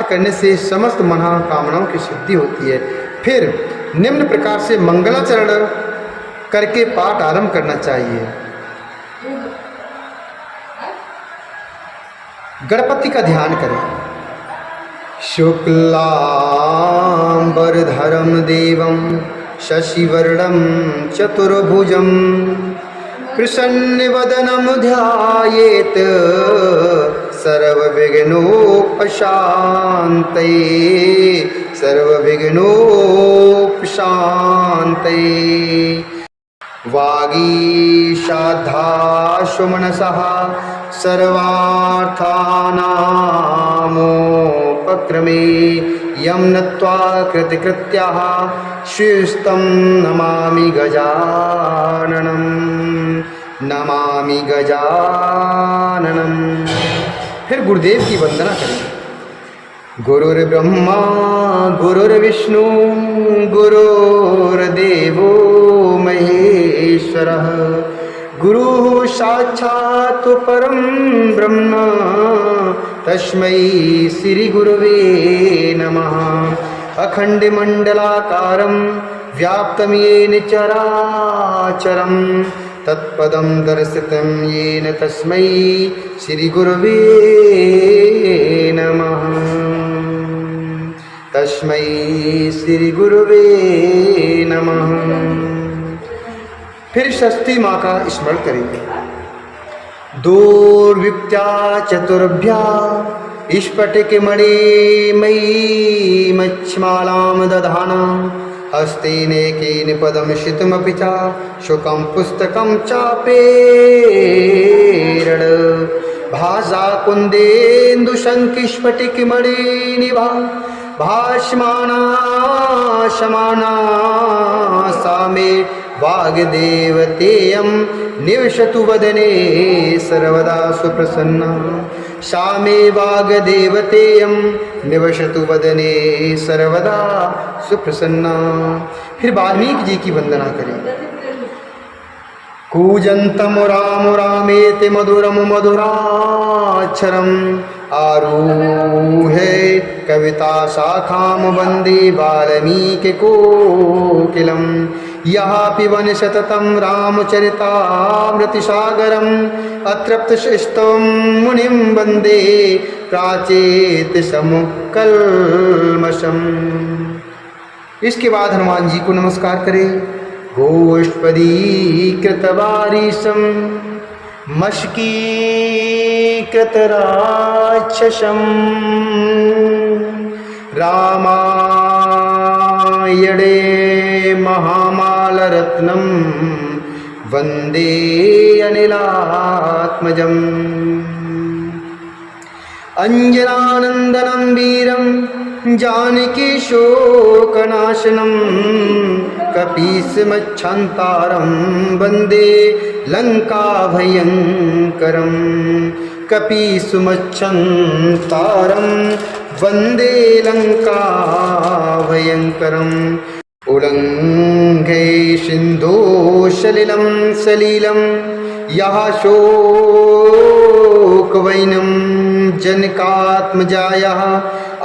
करने से समस्त मनोकामनाओं की सिद्धि होती है। फिर निम्न प्रकार से मंगलाचरण करके पाठ आरंभ करना चाहिए। गणपति का ध्यान करें। शुक्लांबरधरम देवम शशिवर्णम चतुर्भुजम प्रसन्नवदनम ध्यायेत सर्वविघ्नोपशान्तये सर्वविघ्नोपशान्तये। वागीशाद्धाशु मनसः सर्वार्थानामोपक्रमे यं नत्वा कृतकृत्याः श्रीस्तं नमामि गजाननं नमामि गजाननं। फिर गुरुदेव की वंदना करें। गुरुर्ब्रह्मा गुरुर्विष्णु गुरुर्देवो महेश्वरः गुरुः साक्षात् परं ब्रह्म तस्मै श्री गुरवे नमः। अखण्डमण्डलाकारं व्याप्तं येन चराचरं तत्पदं दर्शितं येन तस्मै श्री गुरवे नमः। तस्मै श्री गुरवे नमः। फिर षष्ठी माँ का स्मरण करेंगे। दुर्विप्त्या चतुर्भ्या स्फटिकमणिमयी मच्छमालां दधाना हस्तेनेकेन पदं शितमपि च शुकं पुस्तकं चापेरण भासा कुन्देन्दुशङ्खस्फटिकमणिनिभा भासमाना समाना सा मे वाग्देवतेयं निवसतु वदने सर्वदा सुप्रसन्ना सा मे वाग्देवतेयं निवसतु वदने सर्वदा सुप्रसन्ना। फिर वाल्मीकि जी की वंदना करें। कूजन्तं राम रामेति मधुरं मधुराक्षरम् आरुहे कविता शाखां वन्दे वाल्मीकिकोकिलं यः पिबन् सततं रामचरितामृतसागरम् अतृप्तशिष्टं मुनिं वन्दे प्राचेतसमुकल्मषम्। इसके बाद हनुमान जी को नमस्कार करें। गोष्पदीकृतवारिशं मशकीकृतराक्षसं रामायणे महामालरत्नं वन्दे अनिलात्मजम्। अंजनानन्दनं वीरं जानकी शोकनाशनं कपीसमच्छन्तारं वन्दे लङ्काभयङ्करं कपीसमच्छन्तारं वन्दे लङ्काभयङ्करम्। उल्लङ्घे सिन्धुसलिलं सलिलं यः शोकवैनं जनकात्मजायाः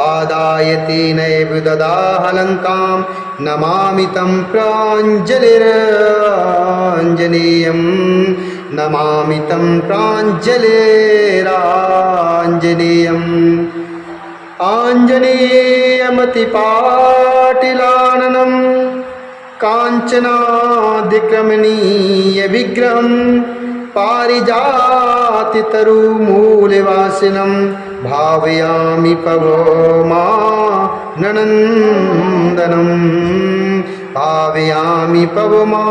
आदाय तेनैव ददाह लङ्कां नमामि तं प्राञ्जलिराञ्जनेयं नमामि तं प्राञ्जलिराञ्जनेयम्। आञ्जनेयमतिपाटिलाननं काञ्चनादिक्रमणीयविग्रहं पारिजातितरुमूलवासिनं भावयामि पवमाननन्दनं भावयामि पवमाननन्दनं।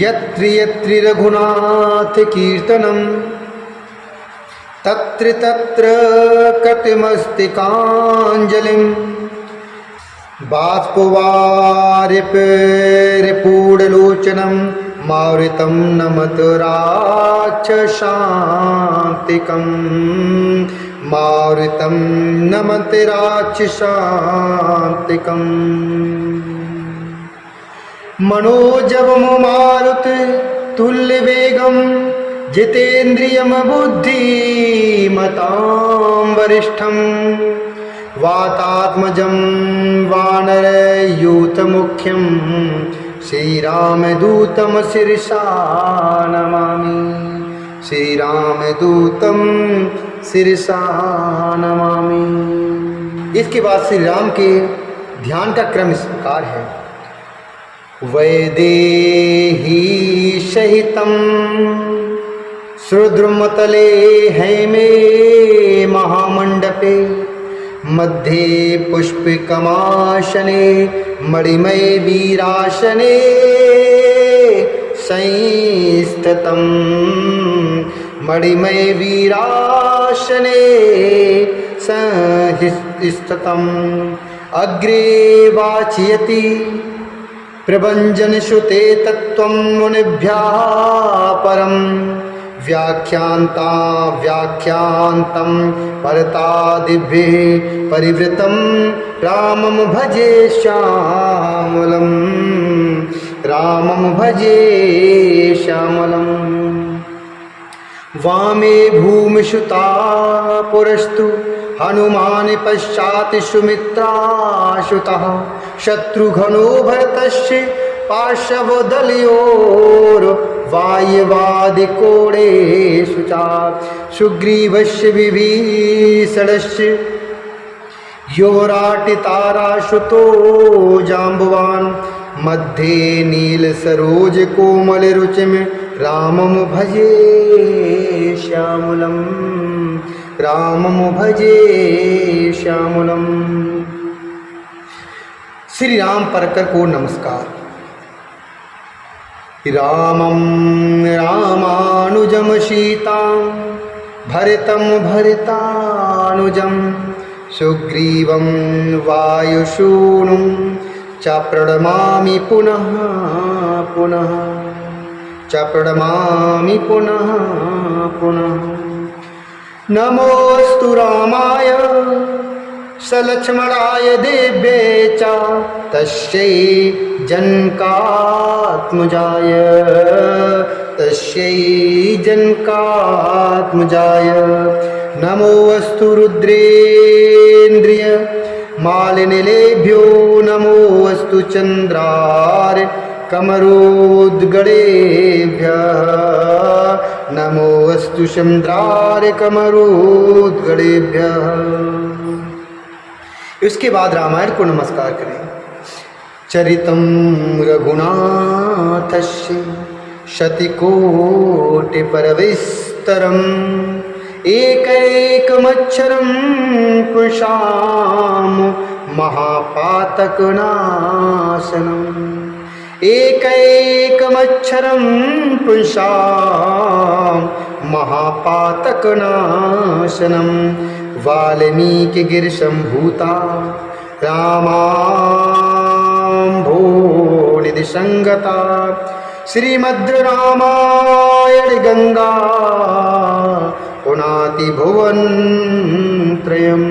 यत्र यत्र रघुनाथ कीर्तनं तत्र तत्र कटिमस्तिकाञ्जलिं बाष्पवारिपूर्णलोचनं मारुतं नमत राक्षसान्तिकं मारुतं नमत राक्षसान्तिकं। मनोजवं मारुत तुल्यवेगं जितेन्द्रियं बुद्धिमतां वरिष्ठं वातात्मजं वानरयूथमुख्यं श्रीरामदूतं शिरसा नमामि। श्रीरामदूतं शिरसा नमामि। इसके बाद श्री राम के ध्यान का क्रम इस प्रकार है। वैदेही सहितं सुद्रुमतले हैमे महामंडपे मध्ये पुष्पिकमासने मणिमय वीरासने संस्थितं मणिमय वीरासने संस्थितम् अग्रे वाचयति प्रभञ्जनश्रुते तत्त्वं मुनिभ्यः परम् व्याख्यान्ता व्याख्यान्तं परतादिभिः परिवृतं रामं भजे श्यामलं रामं भजे श्यामलं। वामे भूमिसुता पुरस्तु हनुमान पश्चात् सुमित्रासुतः शत्रुघ्नो भरतस्य पार्श्वदलयोर्वायवादिकोणेषु च सुग्रीवस्य विभीषणस्य योराटितारासुतो जाम्बवान् मध्ये नीलसरोजकोमलरुचिं रामं भजे श्यामलं रामं भजे श्यामलं। श्री राम परकर को नमस्कार। रामं रामानुजं सीतां भरतं भरतानुजं सुग्रीवं वायुसूनुं च प्रणमामि पुनः पुनः च प्रणमामि पुनः पुनः। नमोऽस्तु रामाय सलक्ष्मणाय देव्ये च तस्यै जनकात्मजाय नमोऽस्तु रुद्रेन्द्रिय मालिनीलेभ्यो नमोऽस्तु चन्द्रार्य कमरोद्गणेभ्यः नमोऽस्तु चन्द्रार्य कमरोद्गणेभ्यः। इसके बाद रामायण को नमस्कार करें। चरितं रघुनाथस्य शतकोटिपरविस्तरम् एकैकमक्षरं पुंसां महापातकनाशनम् एकैकमक्षरं पुंसां महापातकनाशनं वाल्मीकिगिरिसम्भूता रामाम्भोनिधिसंगता श्रीमद् रामायण गंगा पुनाति भुवन त्रयम्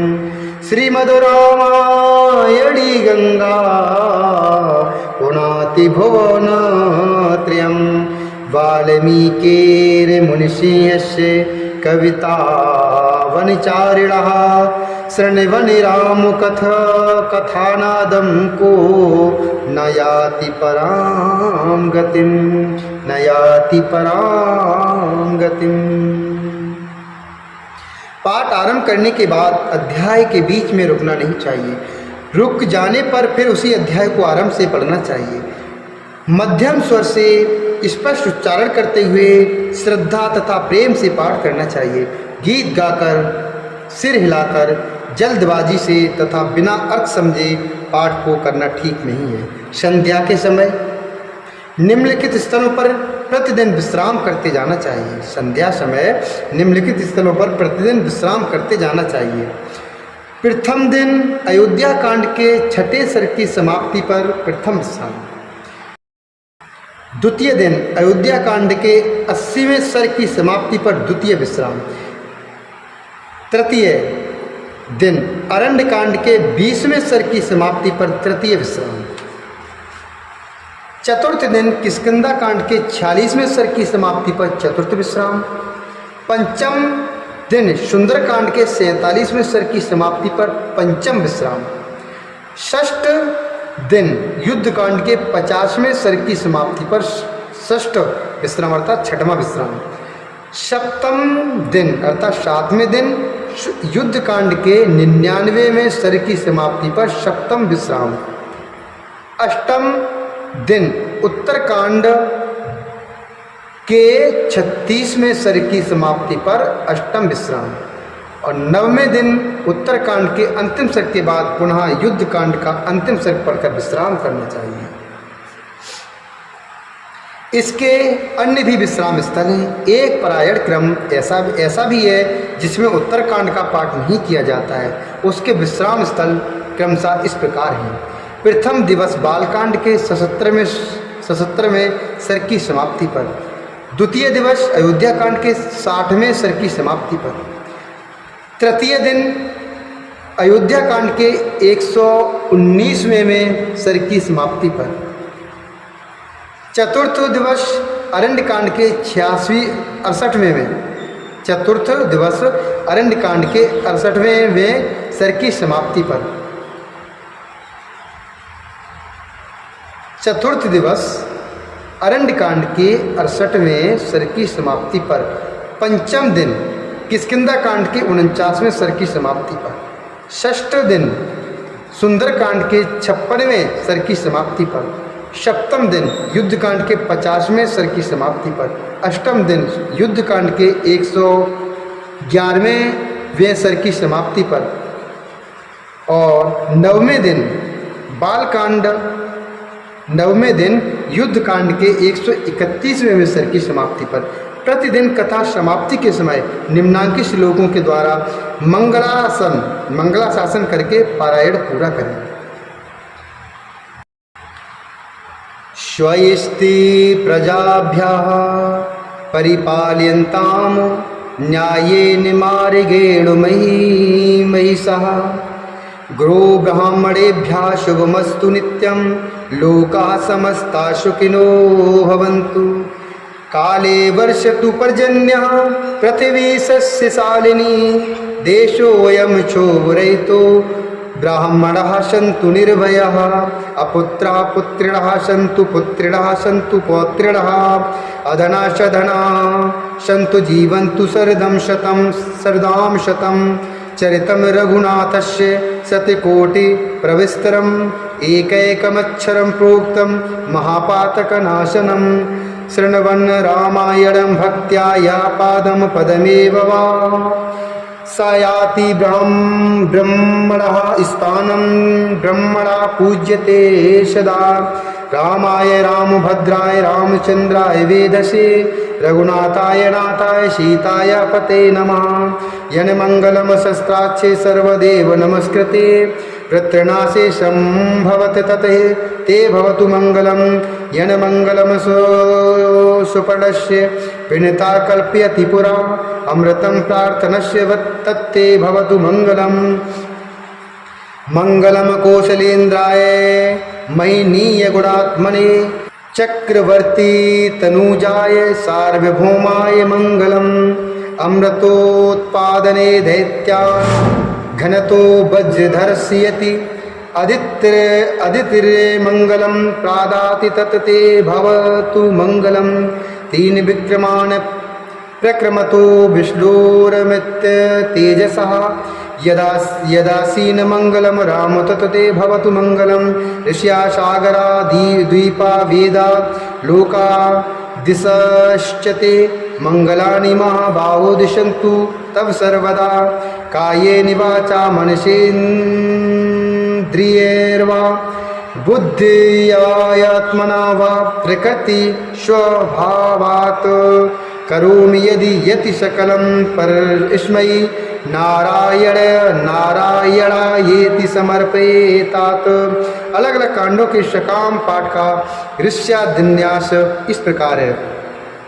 श्रीमद् रामायणी गंगा पुनाति भुवन त्रयम् वाल्मीकिर्मुनिसिंहस्य कविता वनचारिणः शृण्वन् रामकथानादं को न याति परां गतिं न याति परां गतिं। पाठ आरंभ करने के बाद अध्याय के बीच में रुकना नहीं चाहिए। रुक जाने पर फिर उसी अध्याय को आरंभ से पढ़ना चाहिए। मध्यम स्वर से स्पष्ट उच्चारण करते हुए श्रद्धा तथा प्रेम से पाठ करना चाहिए। गीत गाकर, सिर हिलाकर, जल्दबाजी से तथा बिना अर्थ समझे पाठ को करना ठीक नहीं है। संध्या के समय निम्नलिखित स्थलों पर प्रतिदिन विश्राम करते जाना चाहिए। संध्या समय निम्नलिखित स्थलों पर प्रतिदिन विश्राम करते जाना चाहिए। प्रथम दिन अयोध्या कांड के छठे सर्ग की समाप्ति पर प्रथम विश्राम। द्वितीय दिन अयोध्या कांड के 80वें सर्ग की समाप्ति पर द्वितीय विश्राम। तृतीय दिन अरण्य कांड के 20वें सर्ग की समाप्ति पर तृतीय विश्राम। चतुर्थ दिन किष्किंधा कांड के 46वें सर्ग की समाप्ति पर चतुर्थ विश्राम। पंचम दिन सुंदरकांड के 47वें सर्ग की समाप्ति पर पंचम विश्राम। षष्ठ दिन युद्ध कांड के 50वें सर्ग की समाप्ति पर षष्ठ विश्राम अर्थात छठवां विश्राम। सप्तम दिन अर्थात 7वें दिन युद्ध कांड के 99वें सर्ग की समाप्ति पर सप्तम विश्राम। अष्टम दिन उत्तरकांड के 36वें सर्ग की समाप्ति पर अष्टम विश्राम। और 9वें दिन उत्तरकांड के अंतिम सर्ग के बाद पुनः युद्ध कांड का अंतिम सर्ग पढ़कर विश्राम करना चाहिए। इसके अन्य भी विश्राम स्थल हैं। एक परायण क्रम ऐसा भी है जिसमें उत्तरकांड का पाठ नहीं किया जाता है। उसके विश्राम स्थल क्रमशः इस प्रकार हैं। प्रथम दिवस बालकांड के 77वें सर्ग की समाप्ति पर। द्वितीय दिवस अयोध्या कांड के 60वें सर्ग की समाप्ति पर। तृतीय दिन अयोध्या कांड के 119वें सर्ग की समाप्ति पर। चतुर्थ दिवस अरण्य कांड के 68वें में। चतुर्थ दिवस अरण्य कांड के 68वें सर्ग की समाप्ति पर। चतुर्थ दिवस अरण्य कांड के 68वें सर्ग की समाप्ति पर। पंचम दिन किष्किंधा कांड के 49वें सर्ग की समाप्ति पर। षष्ठ दिन सुंदरकांड के 56वें सर्ग की समाप्ति पर। सप्तम दिन युद्ध कांड के 50वें सर्ग की समाप्ति पर। अष्टम दिन युद्ध कांड के 111वें सर्ग की समाप्ति पर। और नववें दिन युद्ध कांड के 131वें सर्ग की समाप्ति पर। प्रतिदिन कथा समाप्ति के समय निम्नांकित श्लोकों के द्वारा मंगलाशासन करके पारायण पूरा करें। स्वस्ति प्रजाभ्यः परिपालयन्तां न्यायेन मार्गेण महिषः गो ब्राह्मणेभ्यः शुभमस्तु नित्यं लोकाः समस्ताः सुखिनो भवन्तु। काले वर्षतु पर्जन्यः पृथिवी सस्यशालिनी देशोऽयं क्षोभरहितो ब्राह्मणः सन्तु निर्भयाः अपुत्राः पुत्रिणः सन्तु पुत्रिणः सन्तु पौत्रिणः अधनाः सधनाः सन्तु जीवन्तु शरदां शतं चरितं रघुनाथस्य शतकोटिप्रविस्तरम् एकैकमक्षरं प्रोक्तं महापातकनाशनं शृण्वन् रामायणं भक्त्या या पादं पदमेव वा स याति ब्रह्मणः स्थानं ब्रह्मणा पूज्यते सदा। रामाय रामभद्राय रामचन्द्राय वेधसे रघुनाथाय नाथाय सीताय पते नमः। यन्मङ्गलं शस्त्राक्षे सर्वदेव नमस्कृते वृत्रनाशे संभवत तते ते भवतु मङ्गलं। यन्मङ्गलं सुपर्णस्य विनिता कल्पयति पुरा अमृतं प्रार्थनस्य तत्ते भवतु मङ्गलम्। मङ्गलं कौशलेन्द्राय मयिनीय गुणात्मने चक्रवर्ती तनूजाय सार्वभौमाय मङ्गलम्। अमृतोत्पादने दैत्यान् घनतो वज्रधर्षयति अदितिर्मङ्गलं प्रादाति तत्ते भवतु मङ्गलं। तीन विक्रमान् प्रक्रमतो विष्णोरमित्य तेजसः यदासीन मङ्गलं राम तत्ते भवतु मङ्गलं। ऋष्या सागरा द्वीपा वेदा लोका दिशश्चते मङ्गलानि महाबाहो दिशन्तु तव सर्वदा। कायेन वाचा मनसेन्द्रियैर्वा बुद्ध्यात्मना वा प्रकृति स्वभावात् करोमि यदि यति सकलं परस्मै नारायणायेति समर्पयेतात। अलग अलग कांडों के सकाम पाठ का ऋष्यादिन्यास इस प्रकार है।